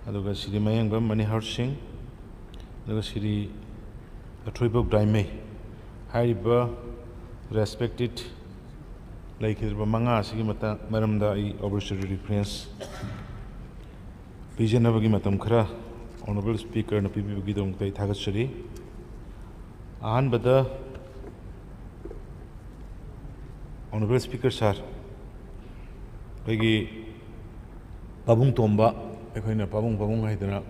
aduga Sri Mayangam Manihar Singh aduga Sri Athoibok Daimei hariba respected like his manga asigi mata maramda I opportunity reference pijanabagi matam khara honorable speaker na PBB dong tai thagachari ahanbada honorable speaker sir aigi pabung tomba ekhoina pabung haidana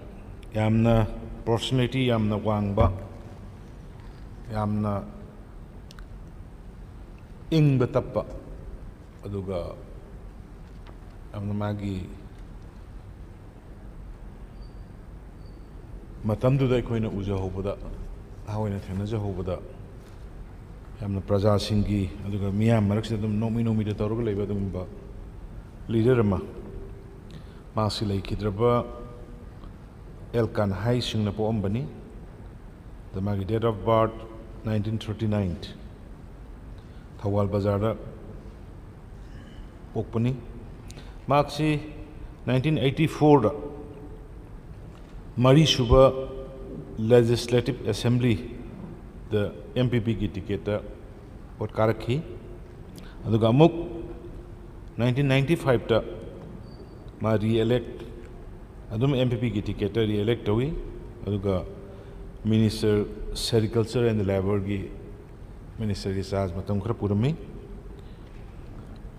yamna personality yamna wangba yamna ingba tappa aduga amna magi matamdu da ekhoina uja hobada hawaina thena hobada yamna praja singi aduga miyam marakse dum nomi da tawrga leiba dum ba leader ma masi lei kidraba elkan hai singna po ambani the magi date of birth 1939 Thawal Bazar pokpani maksi 1984 da Mari Suba Legislative Assembly the MPP ki ticket ta ot karakhi aduga amuk 1995 ta ma re-elect adum MPP ki ticket ta re-elect tawi aduga Minister Sericulture and Labor ki Minister ki saz matam khara purami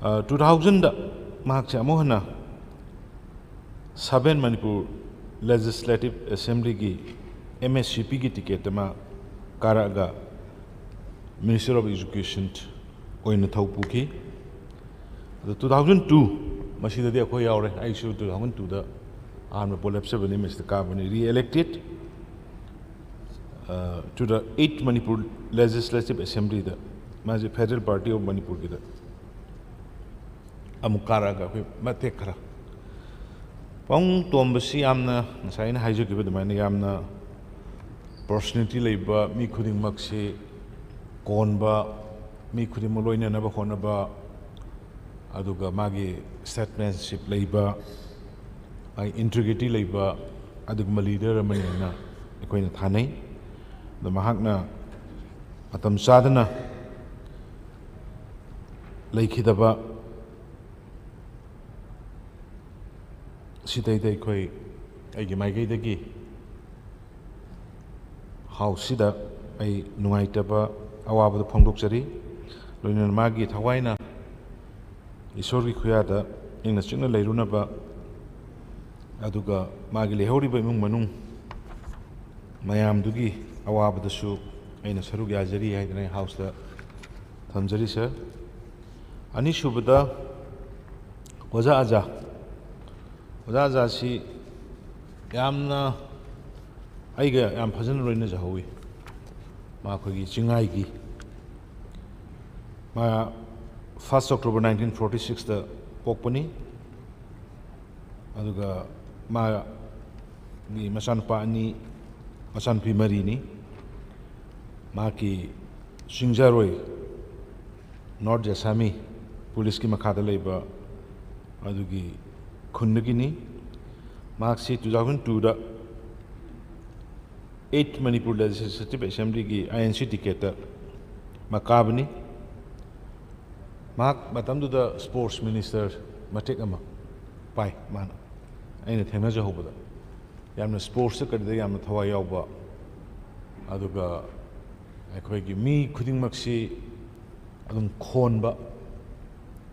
2000 da mahak cha mohana 7 Manipur Legislative Assembly ki MSCP ki ticket ma karaga Minister of Education oina thaupu ki 2002 masida de khoi yaure I show 2002 da arm polapse bani Mr. Kabani re-elected to the 8th Manipur Legislative Assembly the Maji Federal Party of Manipur ki da amukara ga khoi mate khara pang tombasi amna saina haiju ki bada mane amna personality leiba mi khuding makse konba mi khuding moloina na ba khona ba aduga magi statesmanship leiba ai integrity leiba aduga leader amana ekoina thanai the mahakna atam sadana leikhidaba sitai dai khoi aigi maigai dagi house sida ai nungaitaba awabada phongdokchari loina magi thawaina isorgi khuyada ingna chingna leirunaba aduga magi lehoriba imung manung mayam dugi awabada su aina sarugi ajari haidana house da thamjari sir ani subada waja aja si yamna aiga yam phajana loina jahawi ma khogi chingai gi ma 1st October 1946 da pokpani aduga ma ni masan pa ani masan primary ni ma ki singjaroi North Jasami police ki makhada leiba adugi khundagi ni marksi 2002 da 8th Manipur Legislative Assembly ki INC ticket ta makabni mak matamdu da sports minister matek ama pai mana aina thena ja hobada yamna sports ka da yamna thawa yawba aduga akhoi gi mi khuding maksi adum khonba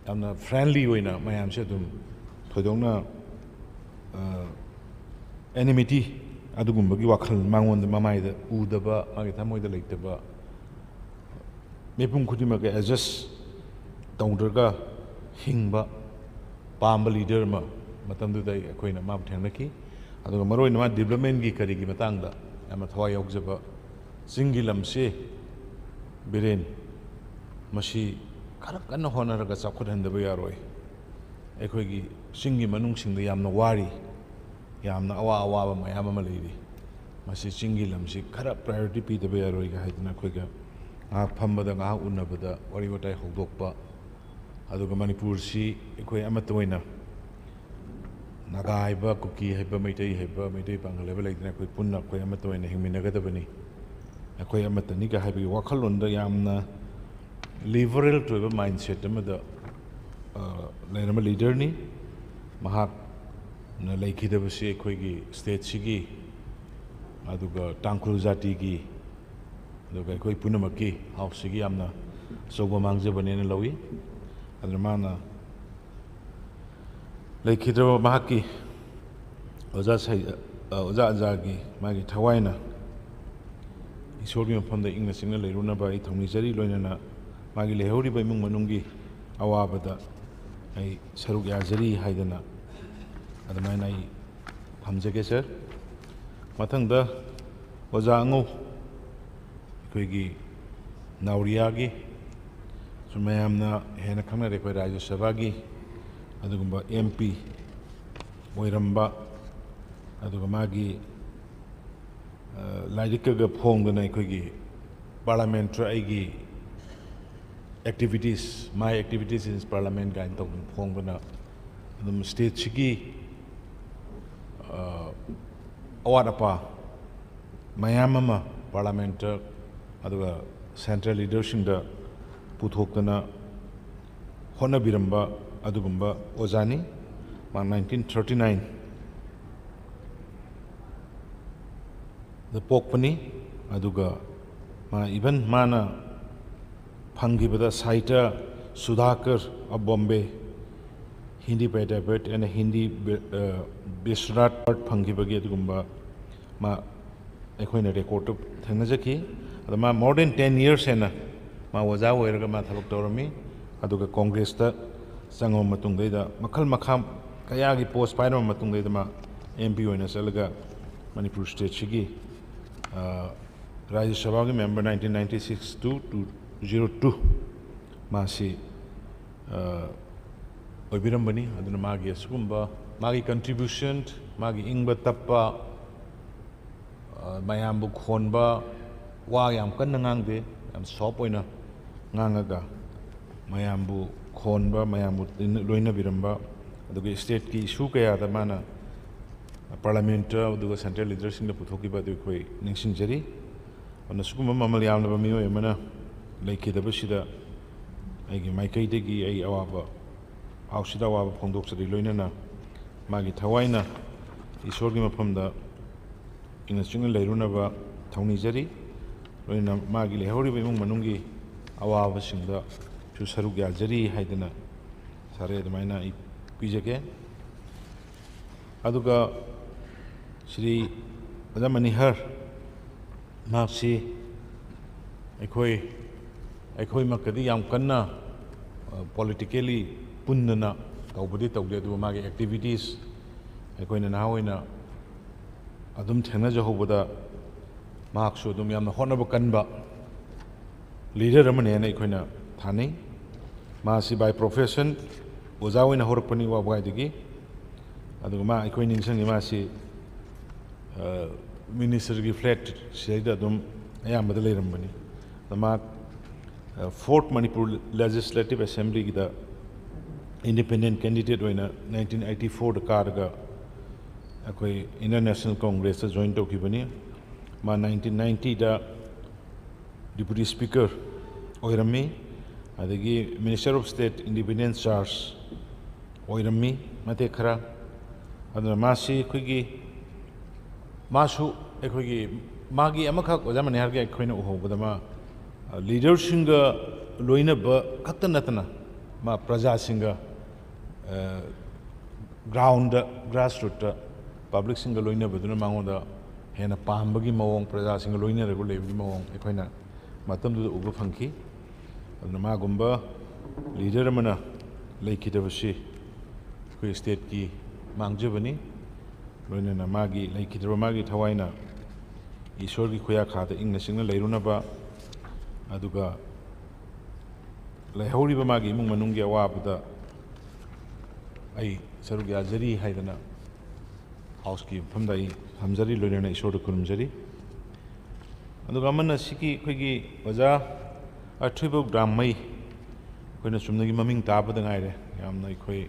yamna friendly oina mayam se adum thodongna enmity adugumba gi wakhal mangon da mamai da udaba agi thamoi da leitaba mepum khudima ka adjust tawdraga hingba pamba leader ma matamdu dai akoina ma thangnaki aduga maroi na development gi kari gi matangda yama thawai yaujaba singi lamse biren mashi kharak kanna honaraga chakhudhandaba yaroi akoigi singi manung singda yamna wari yamna awa mayam ama leiri masi singi lamsi khara priority pi daba yaroi ga haidna khoiga ngak phambada ngak unabada wari watai hogdokpa aduga Manipur si ekoi amatoina Naga haiba, Kuki haiba, Maitai Pangal haiba laitana akhoi punna akhoi amata oina hingminagadabani. Akhoi amatani ka haibagi wakhalonda yamna liberal toiba mindset amada lairama leader ni mahak na laikidabasi akhoi state sigi aduga tangkhul jati gi aduga akhoi punamaki house sigi yamna soba mangjabane na lawi adra mana laikidaba mahaki oza azagi magi thawaina isorgi mafamda ingna singna leirunaba ai thongnijari loinana magi lehoriba imung manungi awabada ai saruk yajari haidana adamaina ai phamjage sir mathangda oza angu akhoi nauriyagi sumayamna hena khangnare akhoi rajya sabha gi adugumba MP oiramba aduga magi lairikaga phongdana akhoi parliamentary aigi activities my activities in parliament gain to phongdana adum state sigi award apa mayam ama parliament aduga central leadership da puthokdana hona biramba adugumba ozani ma 1939 the pokpani aduga ma even mana phangibada saita Sudhakar of Bombay Hindi Pedabet and Hindi Bisrat phangibagi adugumba ma ekhoina record thangnajaki adama more than 10 years ena ma waja oiraga ma thabak torami aduga congress ta sangam matungda makhal makham kayagi post painam matungda ma MP oina salaga Manipur state sigi Rajya Sabha member 1996 to 2002 masi oibirambani aduna magi asugumba magi contribution magi ingba tappa mayambu khonba wa yam kanna ngangde yam sop oina ngangaga mayambu khonba mayambu loina biramba aduga state ki issue kaya da mana parliament aduga central leadership da puthoki ba du koi ningsing jari ona suguma mamal yamna ba miyo yamana laikidaba sida aigi maikai degi ai awaba ausida awaba phongdok sari loinana magi thawaina isorgi mafamda ina chunga leirunaba thongni jari loina magi lehoriba imung manungi awaba singda chu saruk yajari haidana sare adamaina I pijake aduga Shri Manihar Maxi Ekoi Makadi Yam Kanna politically Pundana Taubadi Taude to Magi activities Ekoina Nawina Adum Tena Jehovada Maxu Dum Yam Honaba Kanba leader Ramana Ekoina Thani Masi by profession Uzawina Horpani Wabaidigi Aduma Ekoin Sang Masi Minister flat Shada Dum Ayamada Rambani. The mark 4th Manipur Legislative Assembly, the independent candidate in 1984, the Karga International Congress joined Tokibani. Ma 1990, the Deputy Speaker Oirami, the Minister of State Independence Charge Oirami, Matekara, and the Masi Kugi. Masu ekhoi magi amakha ojamani harge ekhoina uhobadama leader singa loina ba khatanatana ma praja singa ground grassroots public singa loina baduna mangoda hena pambagi mawong praja singa loina rego lebi mawong ekhoina matamdu uba phangki aduna ma gumba leader amana laikidabasi koi state ki mangjabani loina magi laikidaba magi thawaina isorgi khoya khada ingna singna leirunaba aduga laihoriba magi imung manunggi awabada ai sarug yajari haidana house ki phamdai hamjari loina isorda kurumjari aduga manna siki khoigi oja athibo gramai koina sumnagi maming tabada ngaire yamna khoi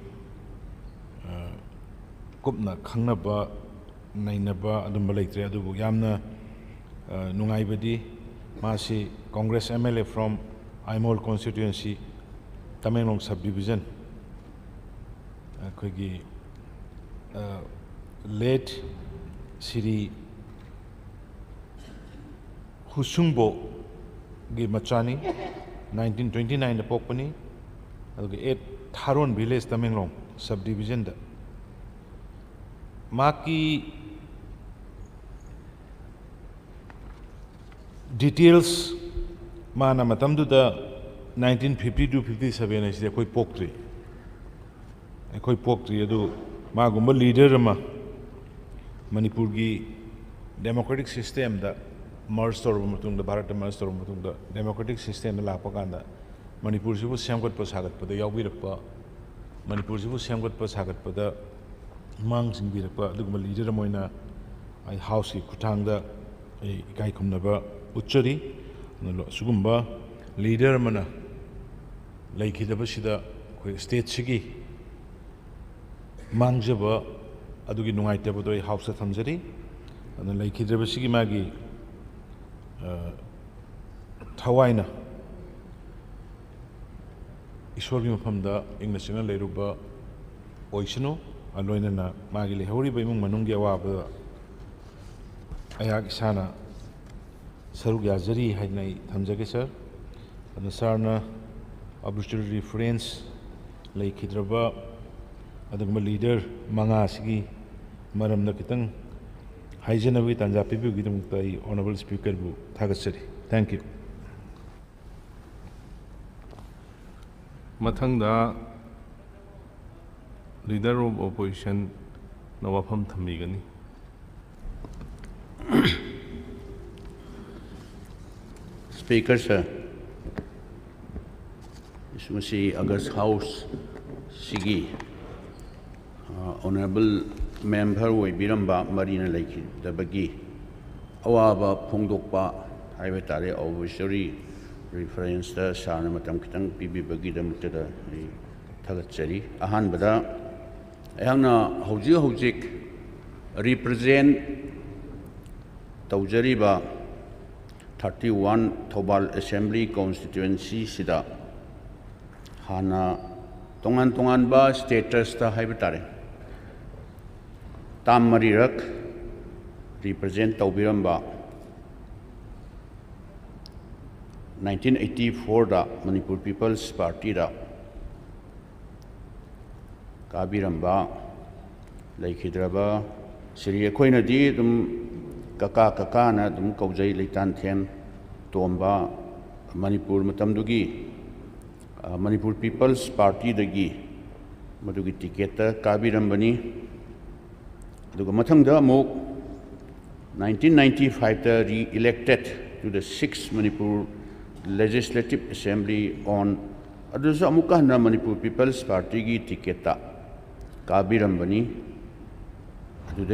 ꯑꯀꯨꯞꯅ ꯈꯪꯅꯕ ꯅꯩꯅꯕ ꯑꯗꯨꯝꯕ ꯂꯩꯇ꯭ꯔꯦ ꯑꯗꯨꯕꯨ ꯌꯥꯝꯅ ꯅꯨꯡꯉꯥꯏꯕꯗꯤ ꯃꯥꯁꯤ Congress MLA from Aimol constituency Tamenglong sub division ꯑꯩꯈꯣꯏꯒꯤ late Siri Husungbo gi machani 1929 da pokpani aduga 8 Tharon village Tamenglong subdivision da maki details mana matamdu da 1952-57 asida koi poktri adu magumba leader ama Manipur gi democratic system da merge tawraba matungda Bharat merge tawraba matungda democratic system da lakpa kanda Manipur sibu semgatpa sagatpada yawbirakpa Manipur sibu semgatpa sagatpada mang singbirakpa aduguma leader amoina ai house ki kuthangda ai ikai khumnaba uchari sugumba leader amana laikhidaba sida khoi state sigi mangjaba adugi nungaitaba ai house thamjari ana laikhidaba sigi magi Tawaina Ishwargi mafamda Englishna leiruba oisano aloinana magi lehoriba imung manunggi awaba ayak isana sarug yazari hainai thamjage sir ana sarna arbitrary friends laikhidraba adugma leader manga sigi maramna kitang Haijanabhi Tanjapi Gidamuktai Honorable Speaker Bu Thagatsari. Thank you. Mathangda Leader of Opposition Nawafam Thamigani. Speaker sir, Ismasi August House Sigi Honorable Member we Biramba Marina Lake the Bagi Awaba Pungdokpa Hivatari obviously reference the Sanamatam Kitang PB Bagidam to the Tagatseri Ahan Bada Ayana Hojik represent Taujariba 31 Tobal Assembly Constituency Sida Hana Tongan Ba status the Hivatari Tam Marirak represent Taubiramba 1984 da Manipur People's Party da Kabiramba Laikhidraba Siri Koina di dum kaka na dum kaujai leitan then tomba Manipur matamdugi Manipur People's Party dagi madugi ticket Kabirambani aduga mathangda amuk 1995 ta re-elected to the 6th Manipur Legislative Assembly on adusa amukah na Manipur People's Party gi ticket ta Kabirambani